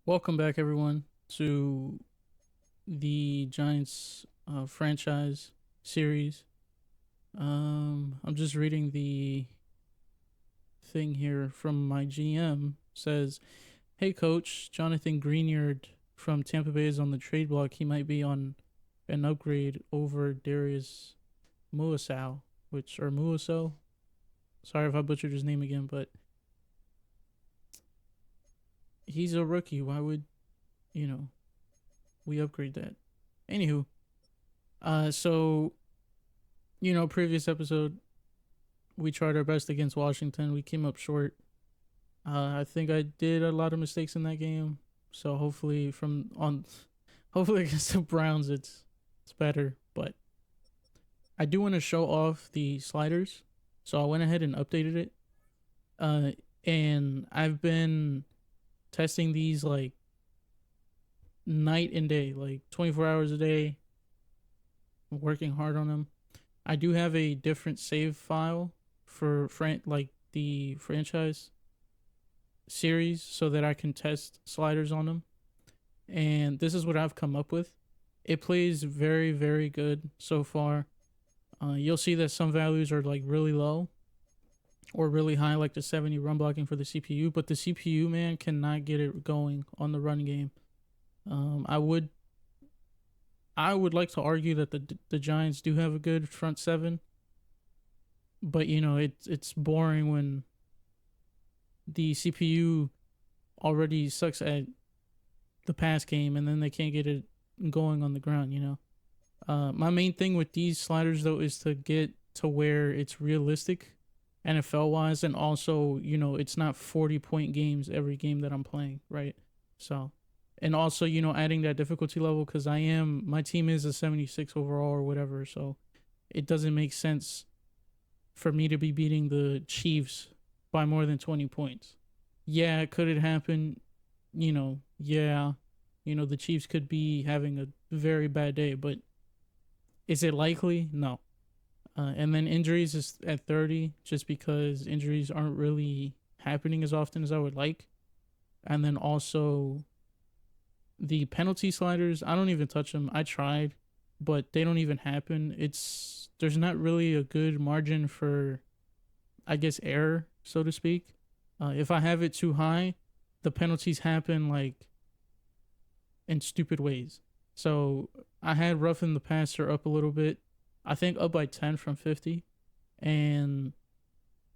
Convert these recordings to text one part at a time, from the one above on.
Welcome back, everyone, to the Giants franchise series. I'm just reading the thing here from my GM. Says, "Hey, Coach, Jonathan Greenyard from Tampa Bay is on the trade block. He might be on an upgrade over Darius Muasau, or Muaso. Sorry if I butchered his name again, but he's a rookie. Why would you know we upgrade that? Anywho, so previous episode we tried our best against Washington. We came up short. I think I did a lot of mistakes in that game. So hopefully against the Browns it's better. But I do want to show off the sliders. So I went ahead and updated it. Uh, and I've been testing these like night and day, like 24 hours a day, working hard on them. I do have a different save file for the franchise series so that I can test sliders on them. And this is what I've come up with. It plays very, very good so far. You'll see that some values are like really low or really high, like the 70 run blocking for the CPU, but the CPU, man, cannot get it going on the run game. I would like to argue that the Giants do have a good front seven, but it's boring when the CPU already sucks at the pass game and then they can't get it going on the ground. My main thing with these sliders though is to get to where it's realistic NFL wise, and also it's not 40-point games every game that I'm playing, right? So, and also adding that difficulty level, because my team is a 76 overall or whatever, so it doesn't make sense for me to be beating the Chiefs by more than 20 points. Yeah, could it happen? Yeah, the Chiefs could be having a very bad day, but is it likely? No. And then injuries is at 30, just because injuries aren't really happening as often as I would like. And then also the penalty sliders, I don't even touch them. I tried, but they don't even happen. There's not really a good margin for, I guess, error, so to speak. If I have it too high, the penalties happen like in stupid ways. So I had roughing the passer up a little bit. I think up by 10 from 50. And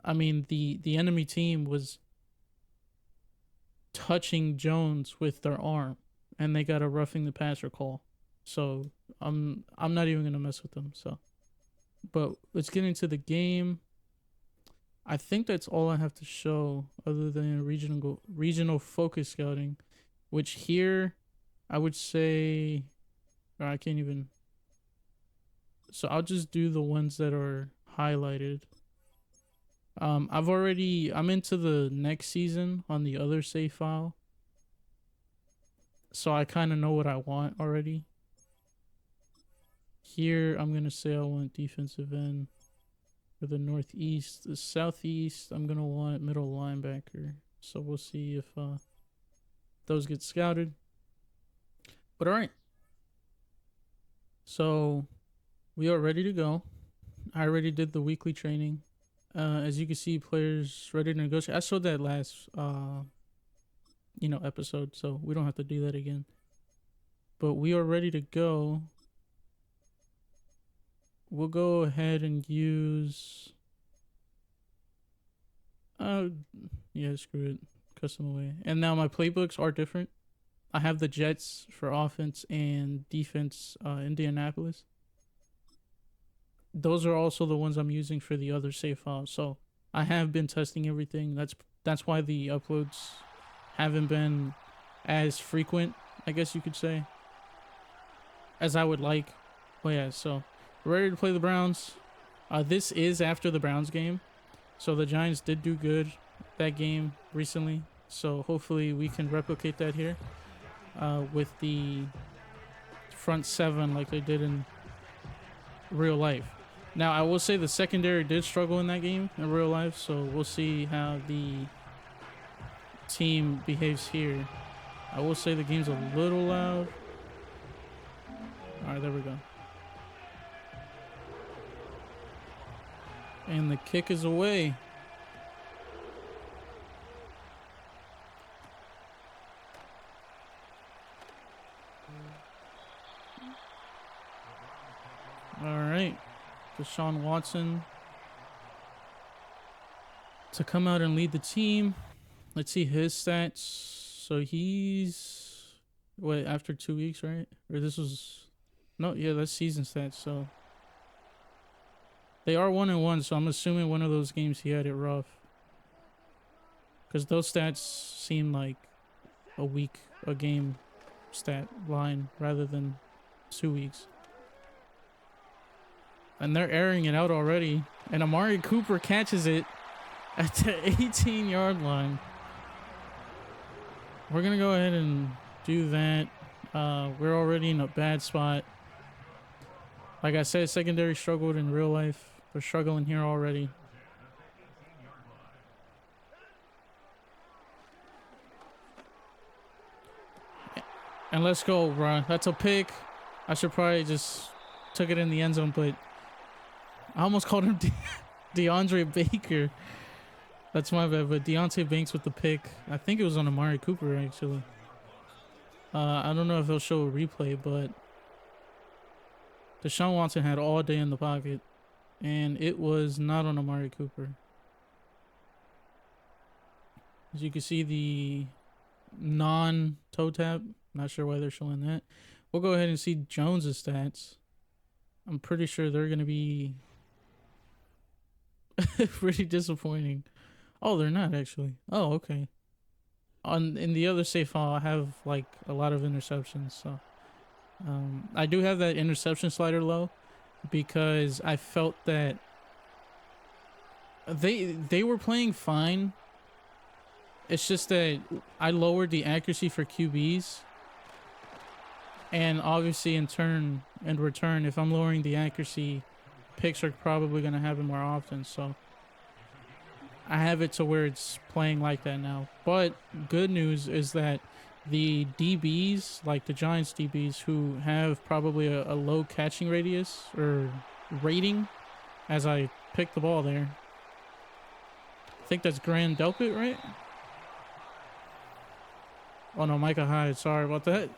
I mean the enemy team was touching Jones with their arm and they got a roughing the passer call. So I'm not even gonna mess with them. So, but let's get into the game. I think that's all I have to show other than regional focus scouting, which here I would say, or I can't even. So I'll just do the ones that are highlighted. I'm into the next season on the other save file. So I kind of know what I want already. Here, I'm going to say I want defensive end for the Northeast. The Southeast, I'm going to want middle linebacker. So we'll see if those get scouted. But all right. So we are ready to go. I already did the weekly training. As you can see, players ready to negotiate. I showed that last episode, so we don't have to do that again. But we are ready to go. We'll go ahead and use yeah, screw it. Custom away. And now my playbooks are different. I have the Jets for offense and defense, Indianapolis. Those are also the ones I'm using for the other save files. So I have been testing everything. That's why the uploads haven't been as frequent, I guess you could say, as I would like. But yeah, so we're ready to play the Browns. This is after the Browns game. So the Giants did do good that game recently. So hopefully we can replicate that here with the front seven like they did in real life. Now, I will say the secondary did struggle in that game in real life, so we'll see how the team behaves here. I will say the game's a little loud. All right, there we go. And the kick is away. All right, Deshaun Watson to come out and lead the team. Let's see his stats. So he's after 2 weeks, right? Or this was that's season stats. So they are 1-1. So I'm assuming one of those games he had it rough, because those stats seem like a game stat line rather than 2 weeks. And they're airing it out already. And Amari Cooper catches it at the 18-yard line. We're going to go ahead and do that. We're already in a bad spot. Like I said, secondary struggled in real life. We're struggling here already. And let's go, bro. That's a pick. I should probably just took it in the end zone, but I almost called him DeAndre Baker. That's my bad, but Deontay Banks with the pick. I think it was on Amari Cooper, actually. I don't know if they'll show a replay, but Deshaun Watson had all day in the pocket, and it was not on Amari Cooper. As you can see, the non-toe tap. Not sure why they're showing that. We'll go ahead and see Jones's stats. I'm pretty sure they're going to be pretty disappointing. Oh, they're not actually. Oh, okay. In the other save file, I have like a lot of interceptions. So I do have that interception slider low because I felt that they were playing fine. It's just that I lowered the accuracy for QBs. And obviously in return, if I'm lowering the accuracy, picks are probably going to happen more often. So I have it to where it's playing like that now. But good news is that the DBs, like the Giants DBs, who have probably a low catching radius or rating, as I pick the ball there. I think that's Grand Delpit, right? Oh no, Micah Hyde. Sorry about that.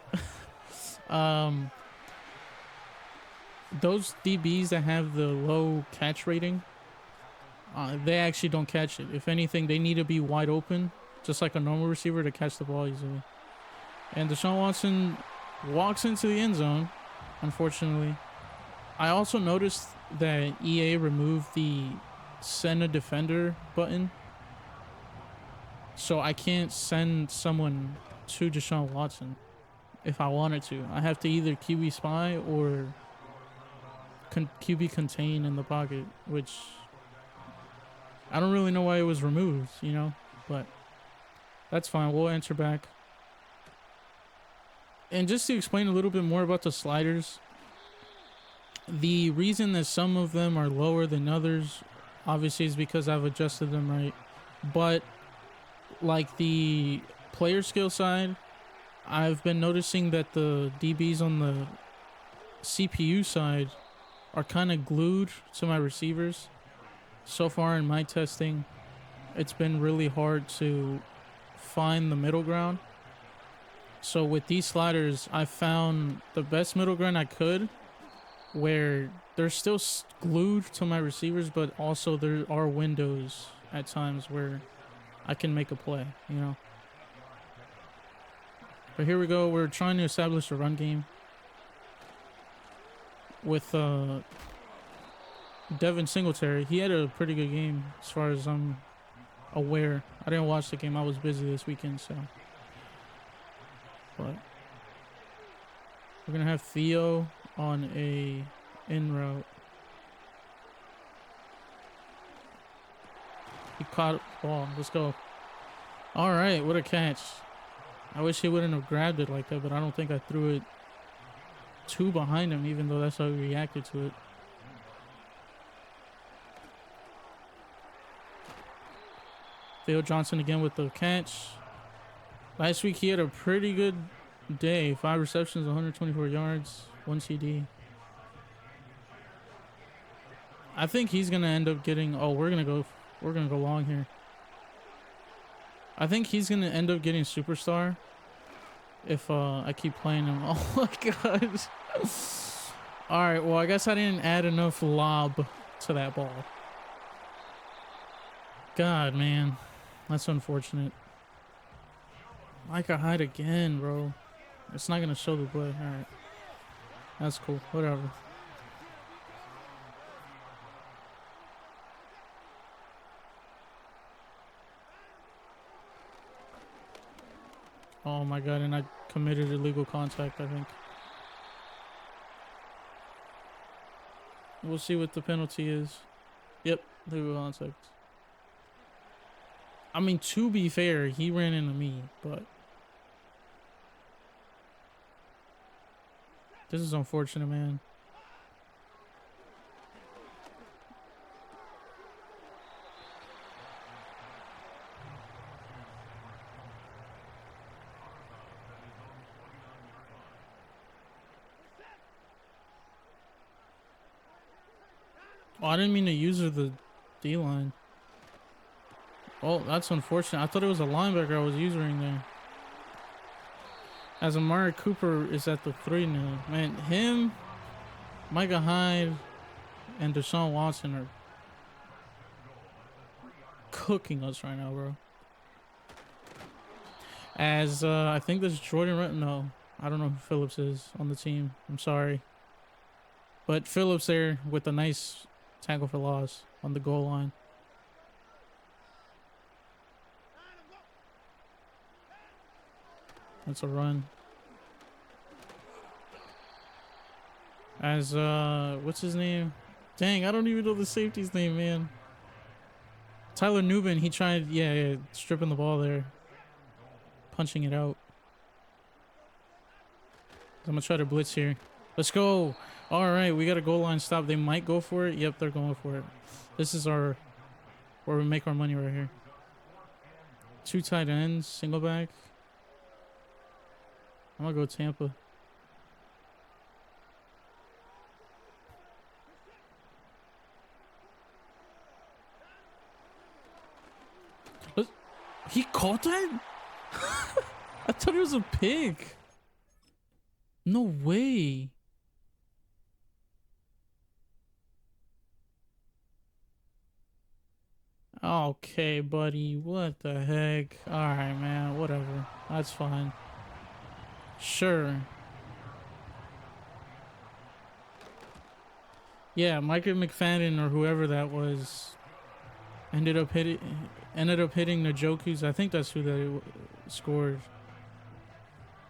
Those DBs that have the low catch rating, they actually don't catch it. If anything, they need to be wide open, just like a normal receiver, to catch the ball easily. And Deshaun Watson walks into the end zone, unfortunately. I also noticed that EA removed the send a defender button, so I can't send someone to Deshaun Watson if I wanted to. I have to either QB spy or QB contain in the pocket, which I don't really know why it was removed, but that's fine. We'll enter back. And just to explain a little bit more about the sliders, the reason that some of them are lower than others obviously is because I've adjusted them right. But like the player skill side, I've been noticing that the DBs on the CPU side are kind of glued to my receivers. So far in my testing, it's been really hard to find the middle ground. So with these sliders, I found the best middle ground I could, where they're still glued to my receivers, but also there are windows at times where I can make a play, But here we go. We're trying to establish a run game with Devin Singletary. He had a pretty good game as far as I'm aware. I didn't watch the game. I was busy this weekend, so. But we're going to have Theo on a in route. He caught the ball. Let's go. All right, what a catch. I wish he wouldn't have grabbed it like that, but I don't think I threw it too behind him, even though that's how he reacted to it. Theo Johnson again with the catch. Last week he had a pretty good day. 5 receptions, 124 yards, 1 CD. I think he's gonna end up getting. Oh, we're gonna go long here. I think he's gonna end up getting superstar if I keep playing him. Oh my god. All right. Well, I guess I didn't add enough lob to that ball. God, man, that's unfortunate. Micah Hyde again, bro. It's not gonna show the play. All right, that's cool. Whatever. Oh my god, and I committed illegal contact, I think. We'll see what the penalty is. Yep, legal contact. I mean, to be fair, he ran into me, but this is unfortunate, man. Oh, I didn't mean to use the D-line. Oh, that's unfortunate. I thought it was a linebacker I was using there. As Amari Cooper is at the 3 now. Man, him, Micah Hyde, and Deshaun Watson are cooking us right now, bro. As I think this is Jordan. No, I don't know who Phillips is on the team. I'm sorry. But Phillips there with a nice tackle for loss on the goal line. That's a run. As what's his name? Dang, I don't even know the safety's name, man. Tyler Newman, he tried, yeah, stripping the ball there. Punching it out. I'm gonna try to blitz here. Let's go. All right, we got a goal line stop. They might go for it. Yep, they're going for it. This is where we make our money right here. 2 tight ends, single back. I'm gonna go Tampa. He caught that? I thought it was a pig. No way. Okay, buddy. What the heck? Alright, man. Whatever. That's fine. Sure. Yeah, Micah McFadden or whoever that was ended up hitting Njoku's. I think that's who that scored.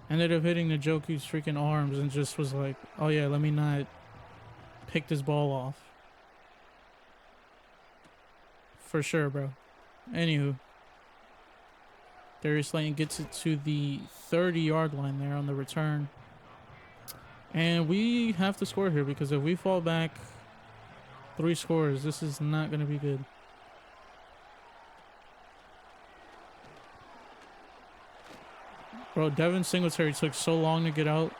Ended up hitting Njoku's freaking arms and just was like, oh yeah, let me not pick this ball off. For sure, bro. Anywho. Darius Slayton gets it to the 30-yard line there on the return. And we have to score here because if we fall back 3 scores, this is not going to be good. Bro, Devin Singletary took so long to get out.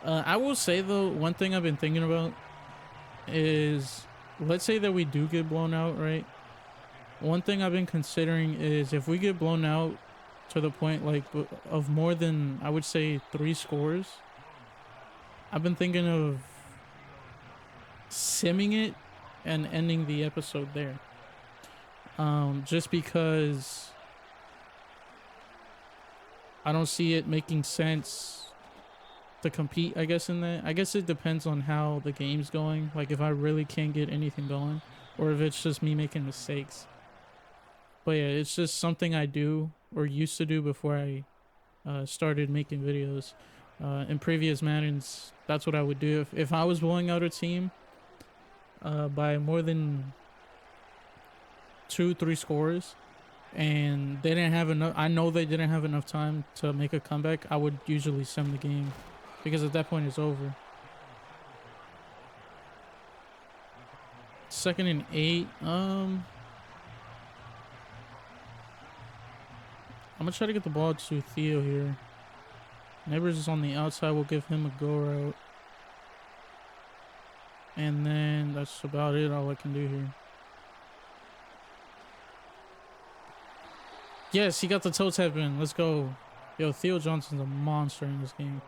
I will say, though, one thing I've been thinking about is, let's say that we do get blown out, right? One thing I've been considering is if we get blown out to the point, like, of more than, I would say, 3 scores, I've been thinking of simming it and ending the episode there. Just because I don't see it making sense to compete, I guess, in that. I guess it depends on how the game's going. Like, if I really can't get anything going, or if it's just me making mistakes. But yeah, it's just something I do, or used to do before I started making videos. In previous Maddens, that's what I would do. If I was blowing out a team by more than 2-3 scores, and they didn't have enough, I know they didn't have enough time to make a comeback, I would usually sim the game because at that point it's over. 2nd and 8. I'm gonna try to get the ball to Theo here. Neighbors is on the outside. We'll give him a go route. And then that's about it, all I can do here. Yes, he got the toe tap in. Let's go. Yo, Theo Johnson's a monster in this game.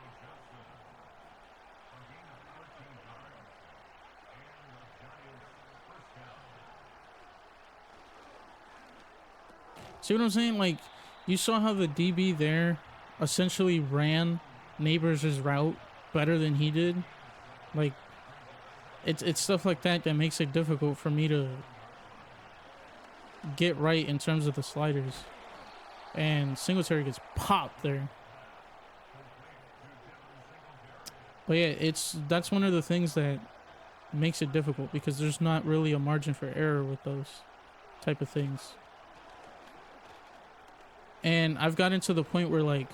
See what I'm saying? Like, you saw how the DB there essentially ran Neighbors' route better than he did. Like, it's stuff like that that makes it difficult for me to get right in terms of the sliders. And Singletary gets popped there. But yeah, that's one of the things that makes it difficult because there's not really a margin for error with those type of things. And I've gotten to the point where, like,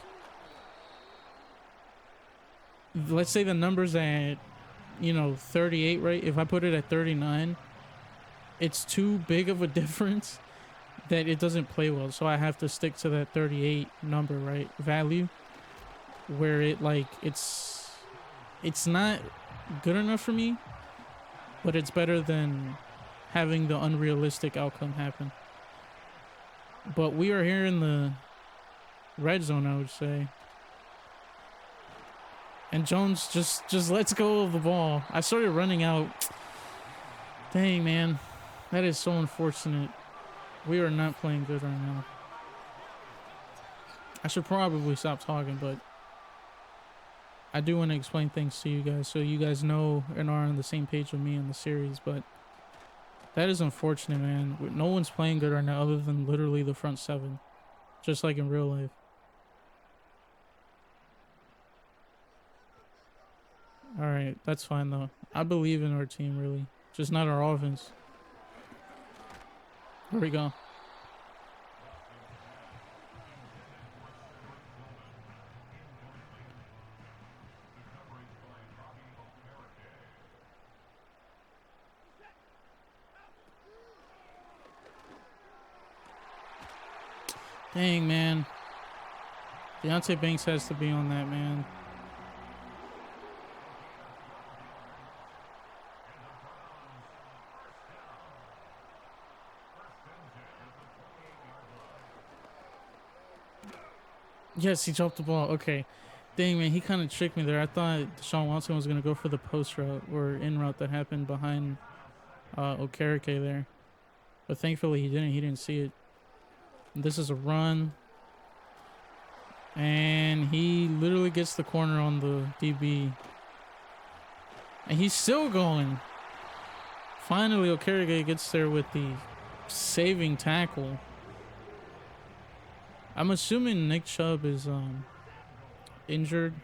let's say the number's at, 38, right? If I put it at 39, it's too big of a difference that it doesn't play well. So I have to stick to that 38 number, right? Value, where it's not good enough for me, but it's better than having the unrealistic outcome happen. But we are here in the red zone, I would say. And Jones just lets go of the ball. I started running out. Dang, man. That is so unfortunate. We are not playing good right now. I should probably stop talking, but I do want to explain things to you guys so you guys know and are on the same page with me in the series. But that is unfortunate, man. No one's playing good right now other than literally the front seven. Just like in real life. Alright, that's fine though. I believe in our team, really. Just not our offense. Here we go. Dang, man. Deontay Banks has to be on that, man. Yes, he dropped the ball. Okay. Dang, man, he kind of tricked me there. I thought Deshaun Watson was going to go for the post route or in route that happened behind Okereke there. But thankfully he didn't. He didn't see it. This is a run. And he literally gets the corner on the DB. And he's still going. Finally, Okereke gets there with the saving tackle. I'm assuming Nick Chubb is injured.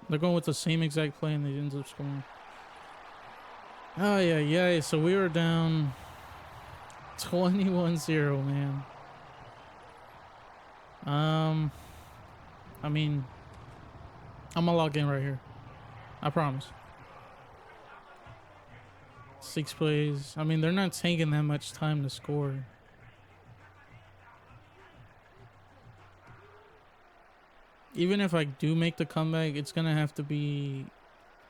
They're going with the same exact play and they end up scoring. Oh, yeah. So we were down 21-0, man. I mean, I'm gonna log in right here. I promise. 6 plays. I mean, they're not taking that much time to score. Even if I do make the comeback, it's gonna have to be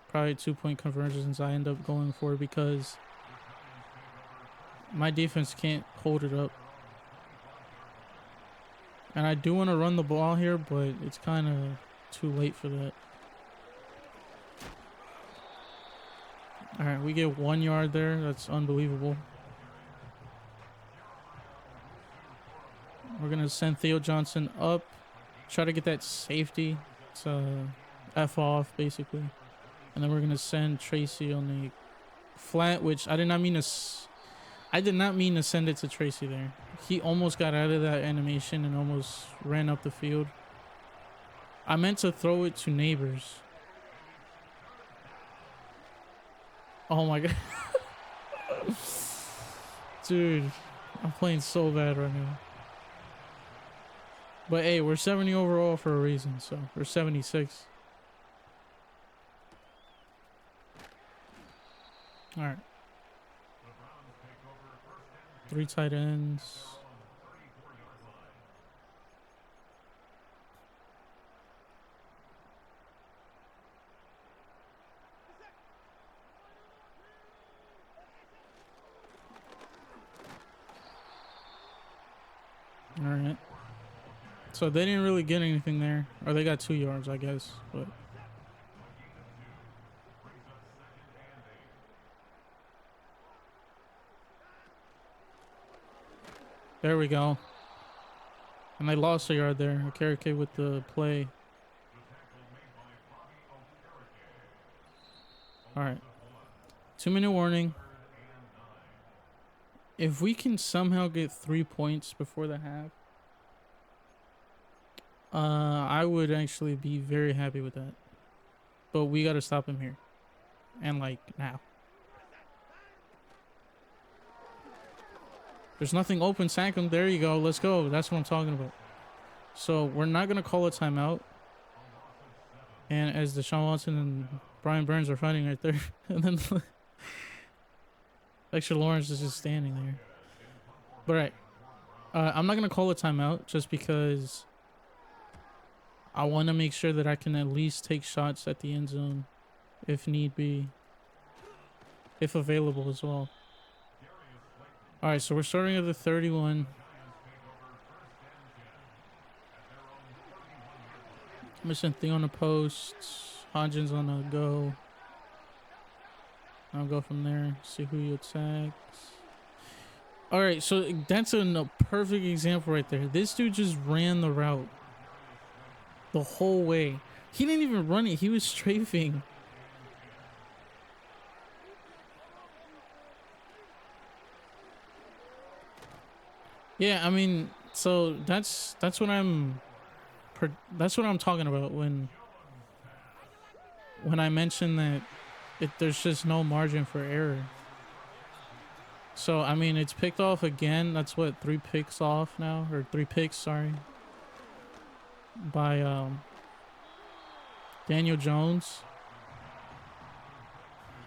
probably 2-point conversions I end up going for because my defense can't hold it up. And I do want to run the ball here, but it's kind of too late for that. All right, we get 1 yard there. That's unbelievable. We're going to send Theo Johnson up. Try to get that safety to F off, basically. And then we're going to send Tracy on the flat, which I did not mean to send it to Tracy there. He almost got out of that animation and almost ran up the field. I meant to throw it to Neighbors. Oh my god. Dude, I'm playing so bad right now. But hey, we're 70 overall for a reason, so we're 76. All right. 3 tight ends. All right. So they didn't really get anything there. Or they got 2 yards, I guess. But there we go. And they lost a yard there. Okereke with the play. All right. 2-minute warning. If we can somehow get 3 points before the half, I would actually be very happy with that. But we got to stop him here. And like now. There's nothing open. Sack him. There you go. Let's go. That's what I'm talking about. So we're not going to call a timeout. And as Deshaun Watson and Brian Burns are fighting right there. And then Dexter Lawrence is just standing there. But right. I'm not going to call a timeout just because I want to make sure that I can at least take shots at the end zone if need be. If available as well. All right, so we're starting at the 31. Missing thing on the post. Hodgins on the go. I'll go from there. See who he attacks. All right, so that's a perfect example right there. This dude just ran the route the whole way. He didn't even run it. He was strafing. Yeah, I mean, so that's what I'm talking about when I mention that there's just no margin for error. So I mean, it's picked off again. That's what 3 picks off now, or 3 picks, sorry, by Daniel Jones.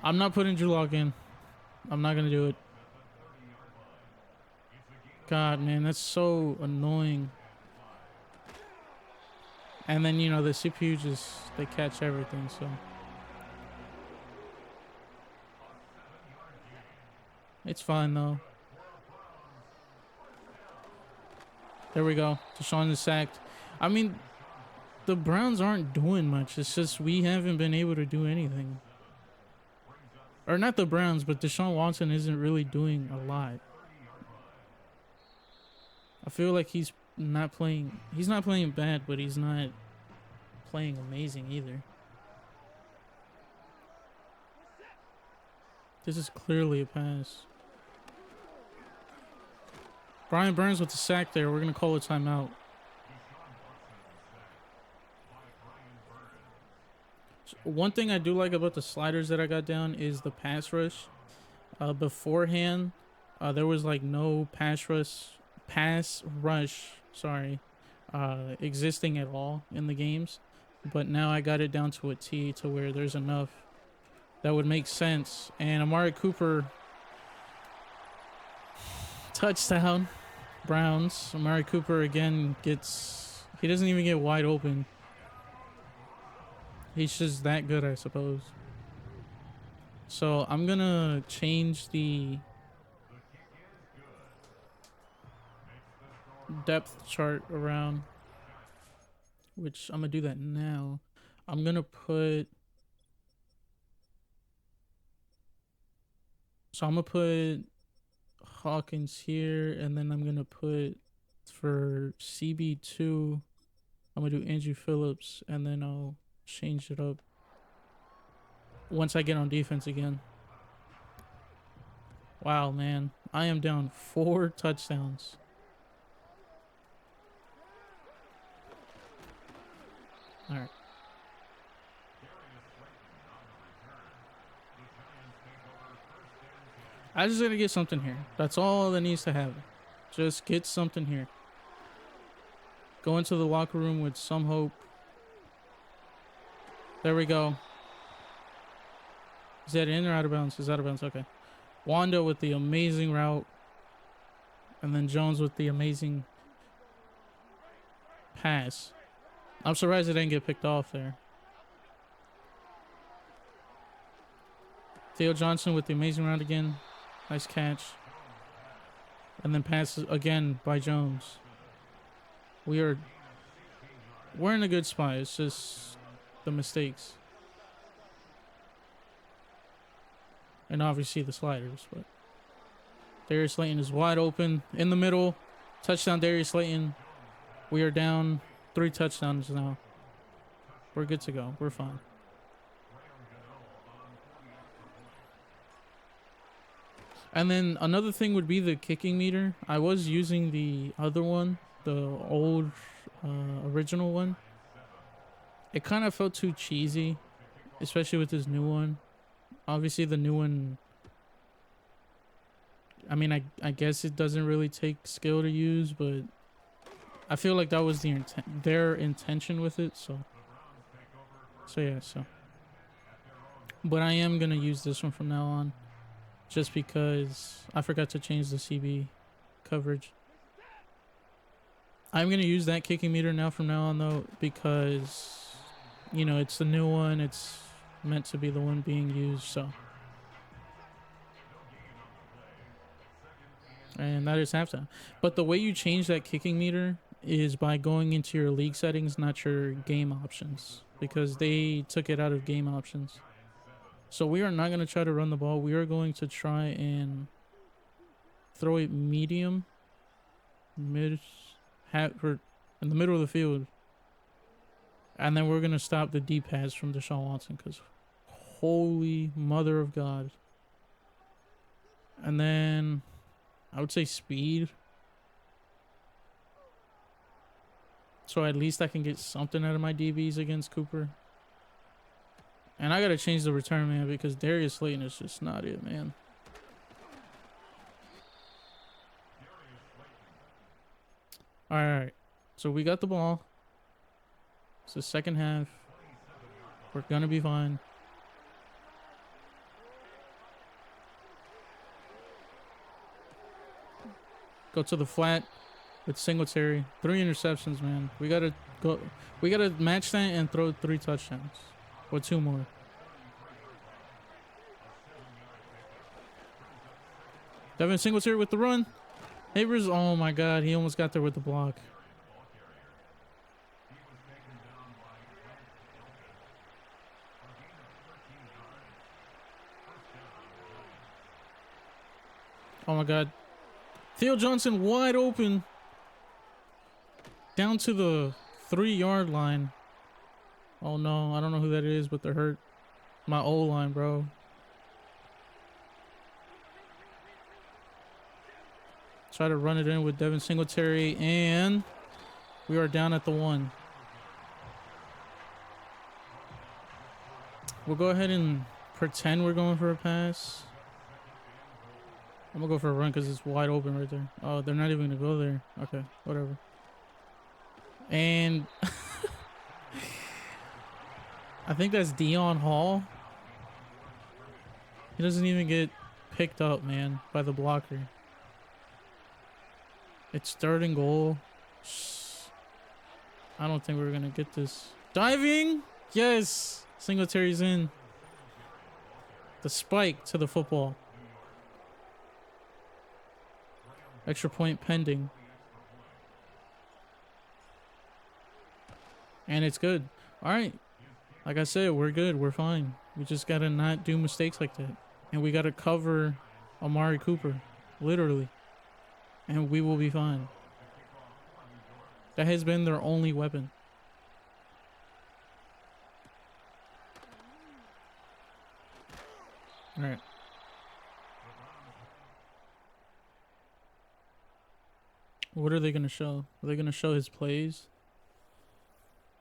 I'm not putting Drew Lock in. I'm not gonna do it. God, man, that's so annoying. And then, you know, the CPU they catch everything, so. It's fine, though. There we go. Deshaun is sacked. I mean, the Browns aren't doing much. It's just we haven't been able to do anything. Or not the Browns, but Deshaun Watson isn't really doing a lot. I feel like he's not playing bad, but he's not playing amazing either. This is clearly a pass. Brian Burns with the sack there. We're going to call a timeout. So one thing I do like about the sliders that I got down is the pass rush. Beforehand, there was like no pass rush, existing at all in the games. But now I got it down to a T to where there's enough that would make sense. And Amari Cooper, touchdown, Browns. Amari Cooper again he doesn't even get wide open. He's just that good, I suppose. So I'm gonna change the depth chart around, which I'm gonna do that now. I'm gonna put Hawkins here, and then I'm gonna put for CB2 I'm gonna do Andrew Phillips, and then I'll change it up once I get on defense again. Wow, man, I am down 4 touchdowns. All right. I just gotta get something here. That's all that needs to happen. Just get something here. Go into the locker room with some hope. There we go. Is that in or out of bounds? It's out of bounds. Okay. Wanda with the amazing route. And then Jones with the amazing pass. I'm surprised it didn't get picked off there. Theo Johnson with the amazing route again. Nice catch. And then pass again by Jones. We're in a good spot. It's just the mistakes. And obviously the sliders, but Darius Slayton is wide open in the middle. Touchdown, Darius Slayton. We are down 3 touchdowns now. We're good to go. We're fine. And then another thing would be the kicking meter. I was using the other one, the old original one. It kind of felt too cheesy, especially with this new one. Obviously, the new one, I mean, I guess it doesn't really take skill to use, but I feel like that was their intention with it. So yeah. But I am gonna use this one from now on, just because I forgot to change the CB coverage. I'm gonna use that kicking meter now from now on though, because you know it's the new one. It's meant to be the one being used. So. And that is halftime. But the way you change that kicking meter is by going into your league settings, not your game options, because they took it out of game options. So we are not going to try to run the ball. We are going to try and throw it medium, in the middle of the field. And then we're going to stop the deep pass from Deshaun Watson, because holy mother of God. And then I would say speed. So at least I can get something out of my DBs against Cooper. And I got to change the return man, because Darius Slayton is just not it, man. All right. So we got the ball. It's the second half. We're going to be fine. Go to the flat with Singletary. 3 interceptions, man. We gotta go. We gotta match that and throw 3 touchdowns, or 2 more. Devin Singletary with the run. Neighbors. Oh my God, he almost got there with the block. Oh my God. Theo Johnson wide open. Down to the 3-yard line. Oh no, I don't know who that is, but they're hurt. My O-line, bro. Try to run it in with Devin Singletary, and we are down at the 1. We'll go ahead and pretend we're going for a pass. I'm gonna go for a run because it's wide open right there. Oh, they're not even gonna go there. Okay, whatever. And I think that's Dion Hall. He doesn't even get picked up, man, by the blocker. It's 3rd and goal. I don't think we're gonna get this. Diving! Yes! Singletary's in. The spike to the football. Extra point pending. And it's good. All right. Like I said, we're good. We're fine. We just got to not do mistakes like that. And we got to cover Amari Cooper. Literally. And we will be fine. That has been their only weapon. All right. What are they going to show? Are they going to show his plays?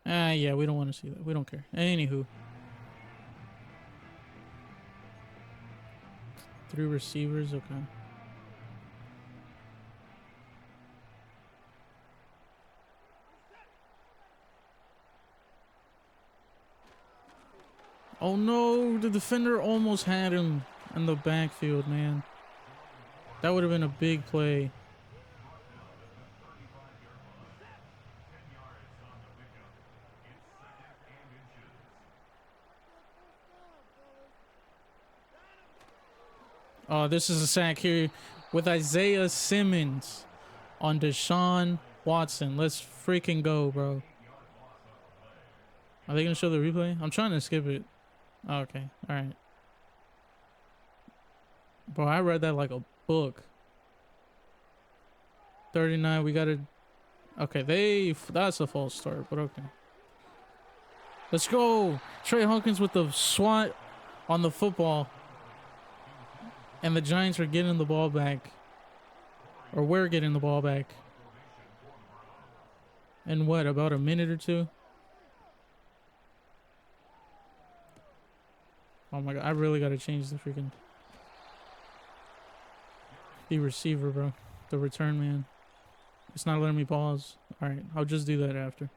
Yeah, we don't want to see that. We don't care. Anywho. 3 receivers, okay. Oh no, the defender almost had him in the backfield, man. That would have been a big play. Oh, this is a sack here with Isaiah Simmons on Deshaun Watson. Let's freaking go, bro. Are they going to show the replay? I'm trying to skip it. Oh, okay. All right. Bro, I read that like a book. 39, we got to... Okay, that's a false start, but okay. Let's go. Trey Hawkins with the swat on the football. And the Giants are getting the ball back. Or we're getting the ball back. In what, about a minute or two? Oh my god, I really gotta change the receiver, bro. The return man. It's not letting me pause. Alright, I'll just do that after.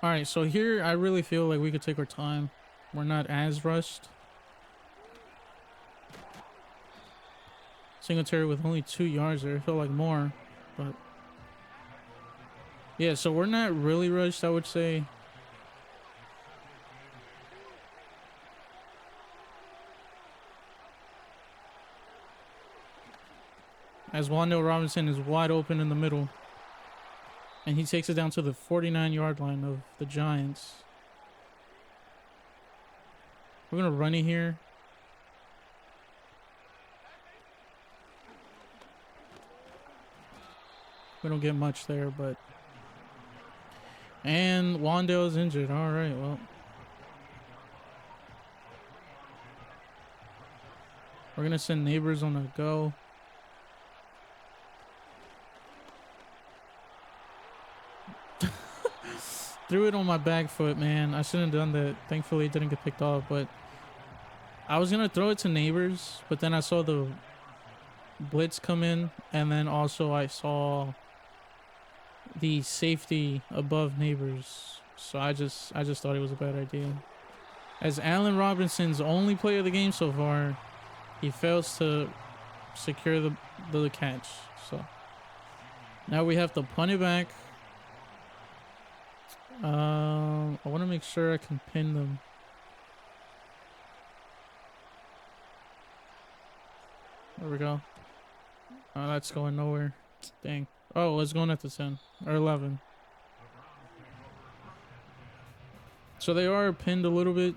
Alright, so here I really feel like we could take our time. We're not as rushed. Singletary with only 2 yards there. It felt like more, but yeah, so we're not really rushed, I would say. As Wan'Dale Robinson is wide open in the middle. And he takes it down to the 49-yard line of the Giants. We're going to run it here. We don't get much there, but... And Wan'Dale's injured. All right, well. We're going to send Neighbors on a go. Threw it on my back foot, man. I shouldn't have done that. Thankfully, it didn't get picked off, but... I was going to throw it to Neighbors, but then I saw the blitz come in, and then also I saw the safety above Neighbors, so I just thought it was a bad idea. As Allen Robinson's only play of the game so far, he fails to secure the catch. So now we have to punt it back. I want to make sure I can pin them. There we go. Oh, that's going nowhere. Dang. Oh, it's going at the 10 or 11. So they are pinned a little bit.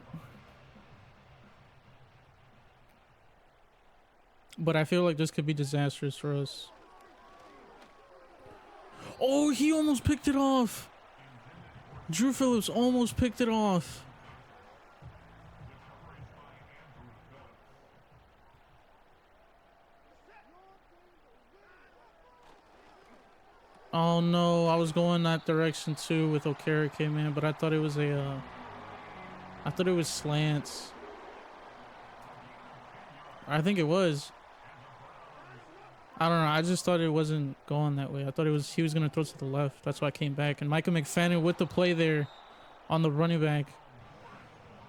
But I feel like this could be disastrous for us. Oh, he almost picked it off. Drew Phillips almost picked it off. Oh no, I was going that direction too with Okereke, man, but I thought it was I thought it was slants. I think it was. I don't know, I just thought it wasn't going that way. I thought he was gonna throw to the left. That's why I came back. And Micah McFadden with the play there on the running back.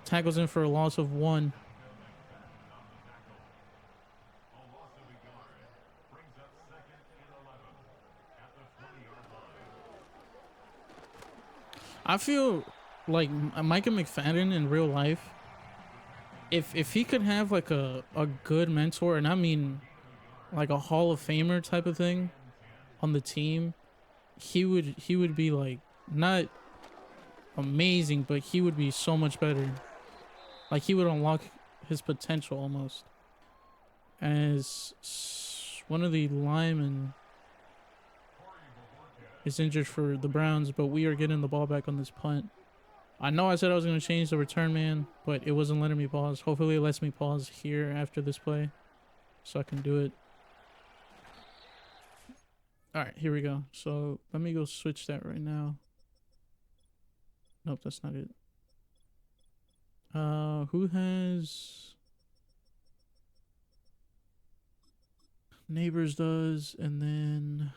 Tackles in for a loss of 1. I feel like Micah McFadden in real life, if he could have like a good mentor, and I mean like a Hall of Famer type of thing on the team, he would be like not amazing, but he would be so much better. Like he would unlock his potential almost. As one of the linemen is injured for the Browns, but we are getting the ball back on this punt. I know I said I was going to change the return man, but it wasn't letting me pause. Hopefully it lets me pause here after this play so I can do it. All right, here we go. So let me go switch that right now. Nope, that's not it. Who has... Neighbors does, and then...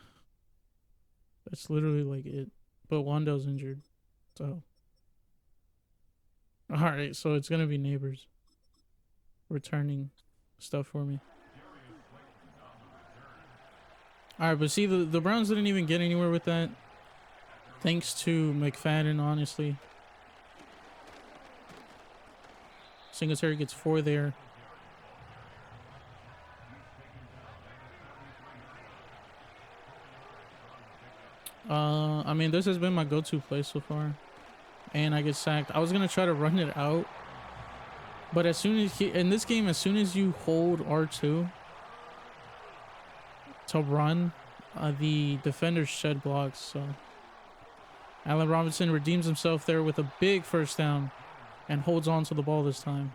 That's literally like it. But Wan'Dale's injured, so... All right, so it's gonna be neighbors returning stuff for me. All right, but see, the Browns didn't even get anywhere with that, thanks to McFadden. Honestly, Singletary gets 4 there. I mean, this has been my go-to play so far, and I get sacked. I was gonna try to run it out, but as soon as in this game, as soon as you hold R2 to run, the defenders shed blocks. So Allen Robinson redeems himself there with a big first down and holds on to the ball this time.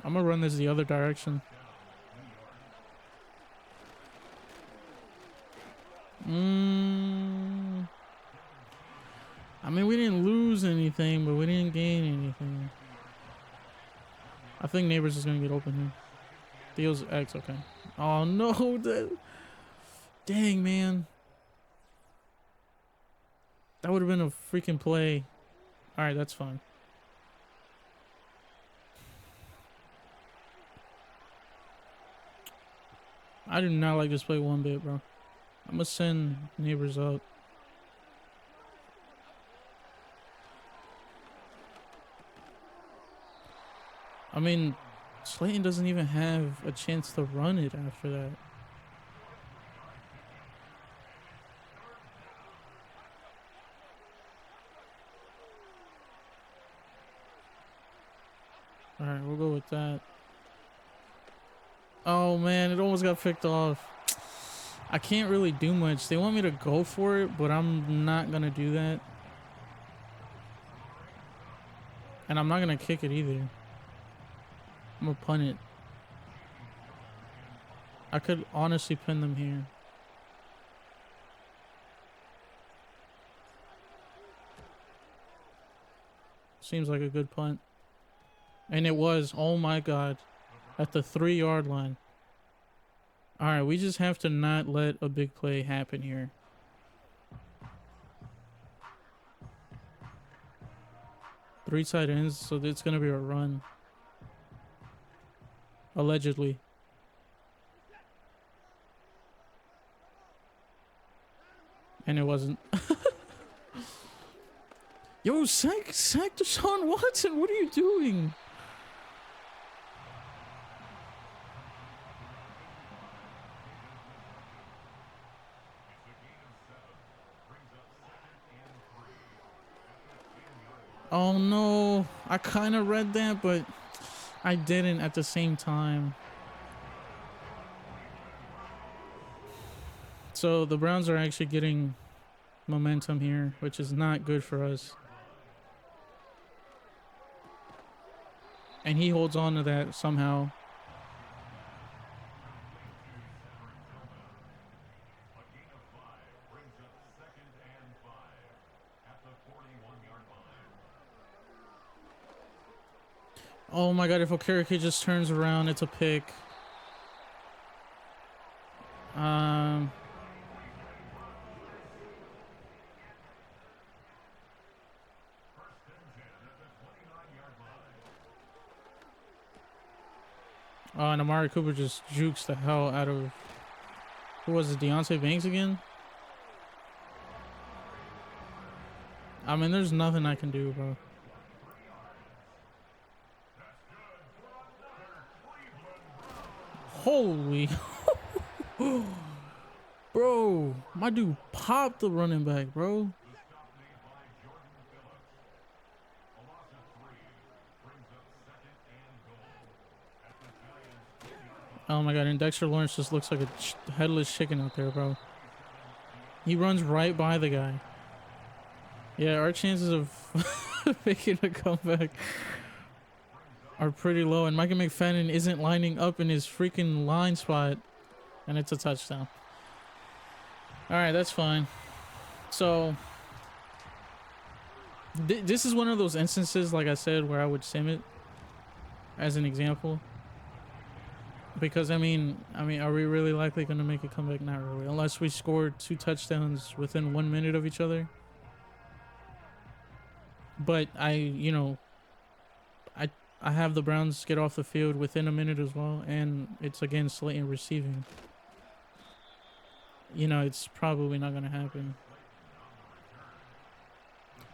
I'm gonna run this the other direction. I mean, we didn't lose anything, but we didn't gain anything. I think Neighbors is gonna get open here. Deals X, okay. Oh no, dang, man. That would have been a freaking play. All right, that's fine. I do not like this play one bit, bro. I'm gonna send Neighbors up. I mean, Slayton doesn't even have a chance to run it after that. All right, we'll go with that. Oh man, it almost got picked off. I can't really do much. They want me to go for it, but I'm not gonna do that. And I'm not gonna kick it either. I'm gonna punt it. I could honestly pin them here. Seems like a good punt. And it was, oh my god, at the 3-yard line. All right, we just have to not let a big play happen here. Three tight ends, so it's going to be a run. Allegedly. And it wasn't. Yo, sack Deshaun Watson, what are you doing? Oh no, I kind of read that, but I didn't at the same time. So the Browns are actually getting momentum here, which is not good for us. And he holds on to that somehow. Oh my god, if Okereke just turns around, it's a pick. Oh, and Amari Cooper just jukes the hell out of... Who was it, Deontay Banks again? I mean, there's nothing I can do, bro. Holy... Bro, my dude popped the running back, bro. Oh my god, and Dexter Lawrence just looks like a headless chicken out there, bro. He runs right by the guy. Yeah, our chances of making a comeback are pretty low, and Micah McFadden isn't lining up in his freaking line spot, and it's a touchdown. Alright, that's fine. So, this is one of those instances, like I said, where I would sim it as an example. Because, I mean, are we really likely going to make a comeback? Not really. Unless we scored 2 touchdowns within 1 minute of each other. But I I have the Browns get off the field within a minute as well, and it's against Slayton receiving. It's probably not gonna happen.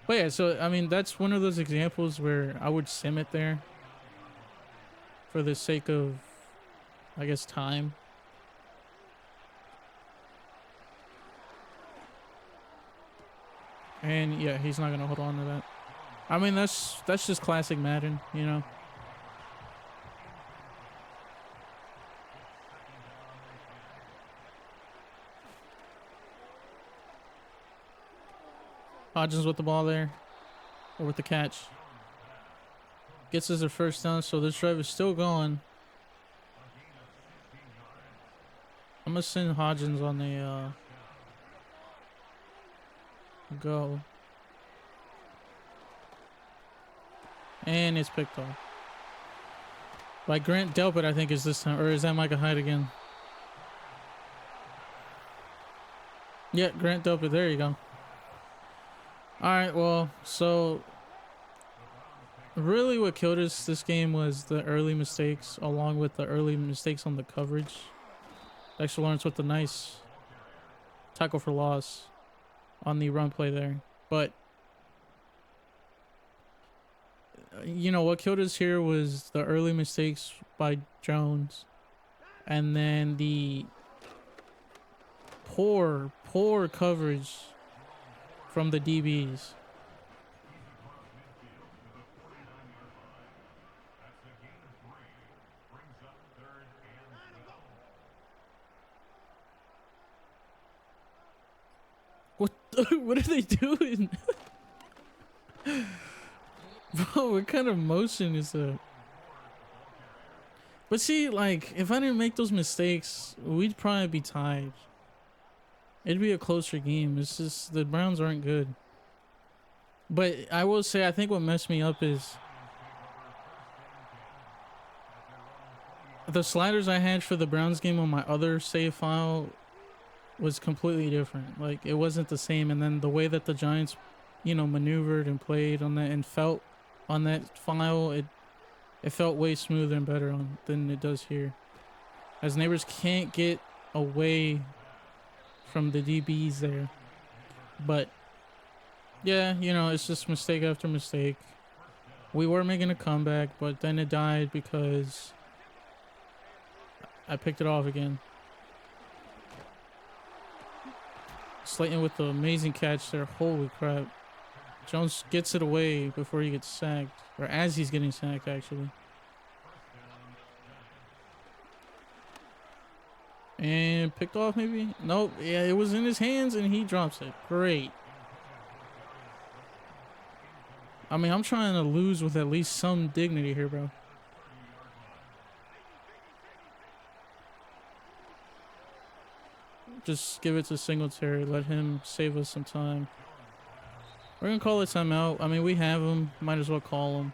But yeah, so I mean that's one of those examples where I would sim it there for the sake of, I guess, time. And yeah, he's not gonna hold on to that. I mean that's just classic Madden. Hodgins with the ball there, or with the catch. Gets us a first down, so this drive is still going. I'm gonna send Hodgins on the go. And it's picked off. By Grant Delpit, I think, is this time. Or is that Micah Hyde again? Yeah, Grant Delpit. There you go. Alright, well, so really what killed us this game was the early mistakes, along with the early mistakes on the coverage. Dexter Lawrence with the nice tackle for loss on the run play there. But what killed us here was the early mistakes by Jones, and then the poor coverage from the DBs. What are they doing? Bro, what kind of motion is that? But see, like, if I didn't make those mistakes, we'd probably be tied. It'd be a closer game. It's just the Browns aren't good. But I will say, I think what messed me up is the sliders I had for the Browns game on my other save file was completely different. Like, it wasn't the same. And then the way that the Giants, maneuvered and played on that and felt on that file, it felt way smoother and better than it does here. As Neighbors can't get away from the DBs there. But yeah, it's just mistake after mistake. We were making a comeback, but then it died because I picked it off again. Slayton with the amazing catch there. Holy crap. Jones gets it away before he gets sacked. Or as he's getting sacked, actually. And picked off, maybe? Nope. Yeah, it was in his hands, and he drops it. Great. I mean, I'm trying to lose with at least some dignity here, bro. Just give it to Singletary. Let him save us some time. We're going to call it timeout. I mean, we have him. Might as well call him.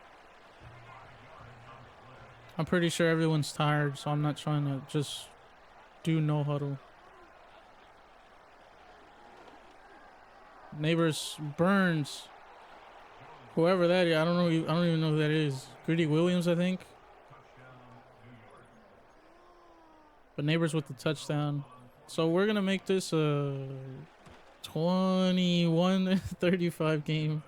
I'm pretty sure everyone's tired, so I'm not trying to just do no huddle. Neighbors Burns. Whoever that is, I don't know. I don't even know who that is. Greedy Williams, I think. But Neighbors with the touchdown. So we're going to make this a 21-35 game.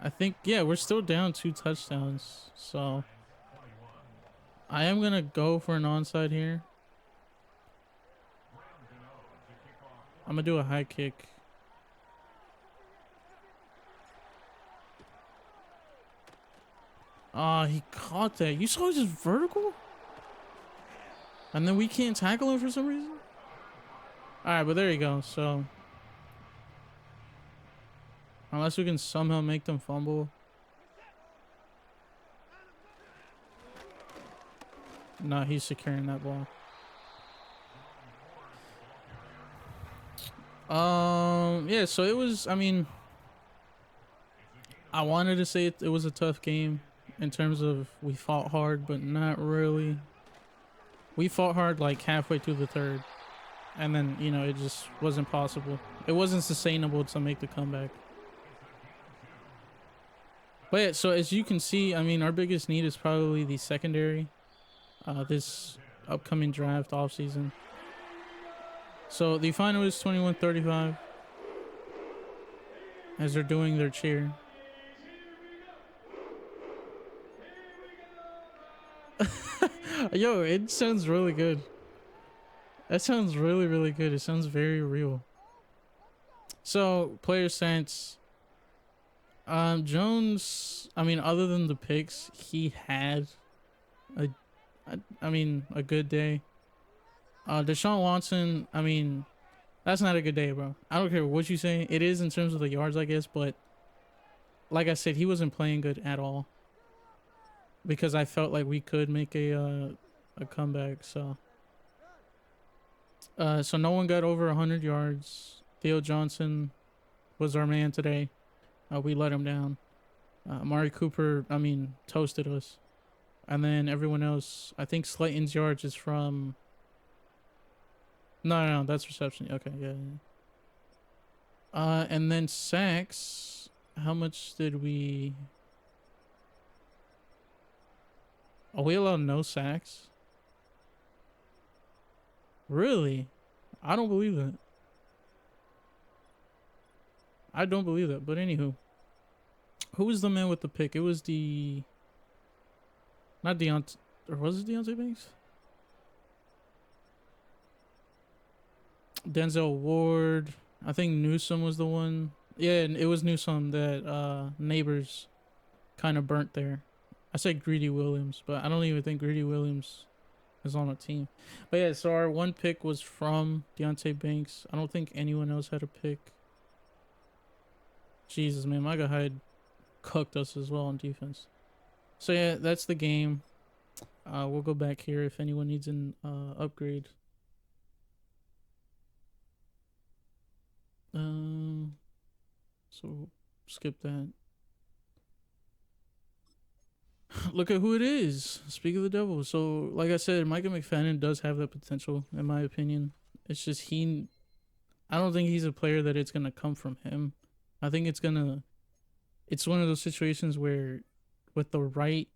I think, yeah, we're still down 2 touchdowns. So I am going to go for an onside here. I'm going to do a high kick. Ah, he caught that. You saw just vertical? And then we can't tackle him for some reason? Alright, but there you go. So, unless we can somehow make them fumble. Nah, he's securing that ball. Yeah, so it was, I mean, I wanted to say it was a tough game in terms of we fought hard, but not really. We fought hard like halfway through the third, and then, it just wasn't possible. It wasn't sustainable to make the comeback. But yeah, so as you can see, I mean, our biggest need is probably the secondary. This upcoming draft off season. So the final is 21-35 as they're doing their cheer. Yo, it sounds really good. That sounds really, really good. It sounds very real. So, player sense. Jones, I mean, other than the picks, he had a, I mean, a good day. Deshaun Watson, I mean, that's not a good day, bro. I don't care what you say. It is in terms of the yards, I guess, but like I said, he wasn't playing good at all. Because I felt like we could make a comeback, so so no one got over 100 yards. Theo Johnson was our man today. We let him down. Amari Cooper, I mean, toasted us. And then everyone else, I think Slayton's yards is from... No, that's reception. Okay, yeah. And then sacks, how much did we... Are we allowed no sacks? Really? I don't believe that. I don't believe that. But anywho, who was the man with the pick? It was the... Not Deontay... Or was it Deontay Banks? Denzel Ward. I think Newsome was the one. Yeah, it was Newsome that Neighbors kind of burnt there. I said Greedy Williams, but I don't even think Greedy Williams is on a team. But yeah, so our one pick was from Deontay Banks. I don't think anyone else had a pick. Jesus, man, my guy had cooked us as well on defense. So yeah, that's the game. We'll go back here if anyone needs an upgrade. So skip that. Look at who it is. Speak of the devil. So, like I said, Micah McFadden does have that potential, in my opinion. It's just I don't think he's a player that it's gonna come from him. I think it's one of those situations where, with the right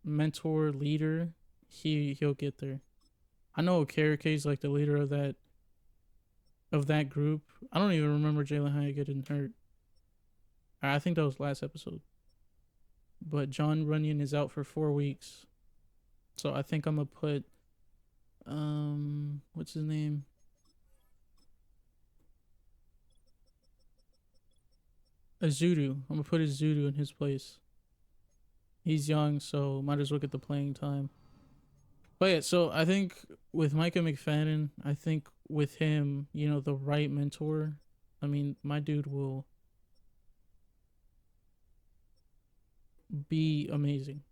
mentor leader, he'll get there. I know Okereke is like the leader of that group. I don't even remember Jalen Hyatt getting hurt. I think that was last episode. But John Runyon is out for 4 weeks. So I think I'm gonna put what's his name? Azudu. I'm gonna put Azudu in his place. He's young, so might as well get the playing time. But yeah, so I think with Micah McFadden, I think with him, the right mentor, I mean, my dude will be amazing.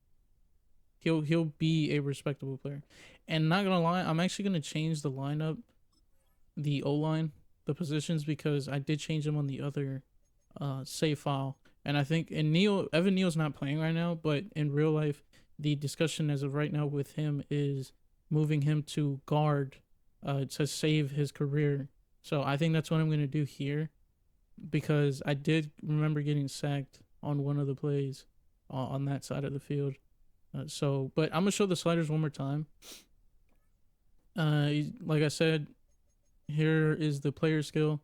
He'll be a respectable player. And not gonna lie, I'm actually gonna change the lineup, the O-line, the positions, because I did change them on the other save file. And I think Evan Neal's not playing right now, but in real life, the discussion as of right now with him is moving him to guard to save his career. So I think that's what I'm gonna do here, because I did remember getting sacked on one of the plays on that side of the field. But I'm gonna show the sliders one more time. Like I said, here is the player skill.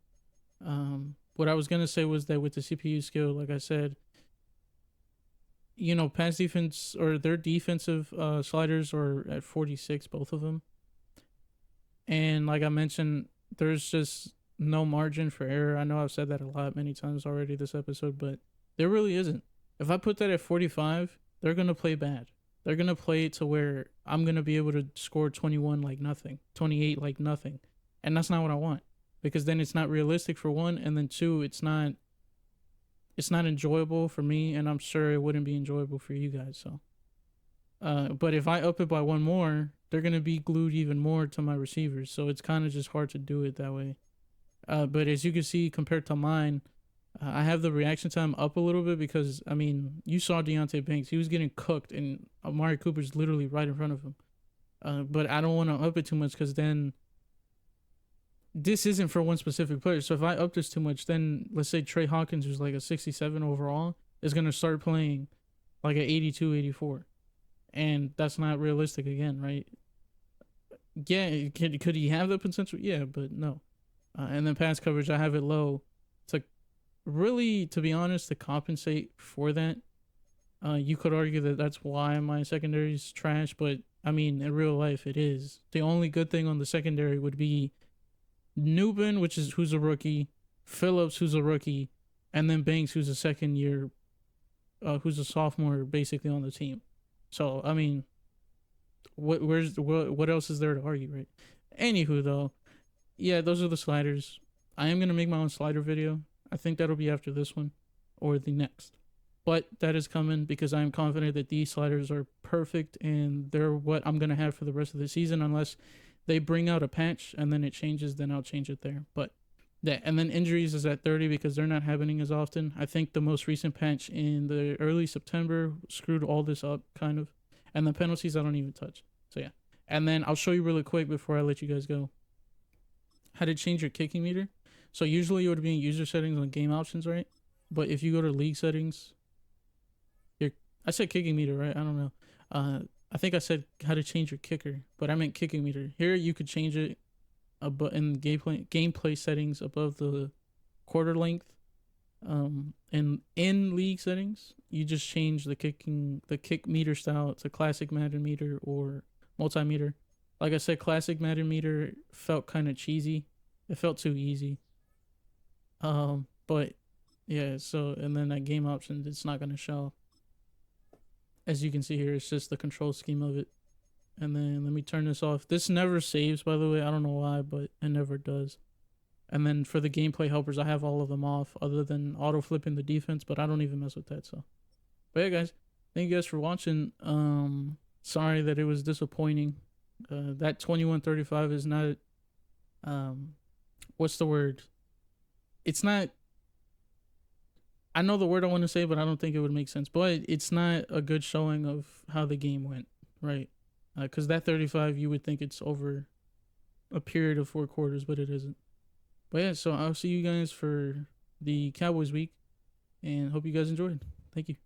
What I was gonna say was that with the CPU skill, like I said, pass defense or their defensive sliders are at 46, both of them. And like I mentioned, there's just no margin for error. I know I've said that a lot, many times already this episode, but there really isn't. If I put that at 45, they're gonna play bad. They're gonna play to where I'm gonna be able to score 21 like nothing, 28 like nothing, and that's not what I want, because then it's not realistic for one, and then two, it's not enjoyable for me, and I'm sure it wouldn't be enjoyable for you guys. So, but if I up it by one more, they're gonna be glued even more to my receivers. So it's kind of just hard to do it that way. But as you can see, compared to mine, I have the reaction time up a little bit because, I mean, you saw Deontay Banks. He was getting cooked, and Amari Cooper's literally right in front of him. But I don't want to up it too much, because then this isn't for one specific player. So if I up this too much, then let's say Trey Hawkins, who's like a 67 overall, is going to start playing like at 82, 84. And that's not realistic again, right? Yeah, could he have the potential? Yeah, but no. And then pass coverage, I have it low to really, to be honest, to compensate for that. You could argue that that's why my secondary is trash, but I mean, in real life, it is. The only good thing on the secondary would be Newbin, who's a rookie, Phillips, who's a rookie, and then Banks, who's a second year, who's a sophomore, basically on the team. So I mean, what else is there to argue, right? Anywho, though, yeah, those are the sliders. I am gonna make my own slider video. I think that'll be after this one or the next. But that is coming because I am confident that these sliders are perfect and they're what I'm gonna have for the rest of the season, unless they bring out a patch and then it changes, then I'll change it there. But yeah, and then injuries is at 30 because they're not happening as often. I think the most recent patch in the early September screwed all this up, kind of. And the penalties I don't even touch. So yeah. And then I'll show you really quick before I let you guys go how to change your kicking meter. So usually it would be in user settings on game options, right? But if you go to league settings, I said kicking meter, right? I don't know. I think I said how to change your kicker, but I meant kicking meter. Here you could change it in gameplay settings above the quarter length. And in league settings, you just change the kick meter style to classic Madden meter or multimeter. Like I said, classic Madden meter felt kind of cheesy. It felt too easy. But yeah, so and then that game option, it's not gonna show. As you can see here, it's just the control scheme of it. And then let me turn this off. This never saves, by the way. I don't know why, but it never does. And then for the gameplay helpers, I have all of them off other than auto flipping the defense, but I don't even mess with that. So, but yeah, guys, thank you guys for watching. Sorry that it was disappointing. That 2135 is not, what's the word? It's not, I know the word I want to say, but I don't think it would make sense. But it's not a good showing of how the game went, right? Because that 35, you would think it's over a period of 4 quarters, but it isn't. But yeah, so I'll see you guys for the Cowboys week, and hope you guys enjoyed. Thank you.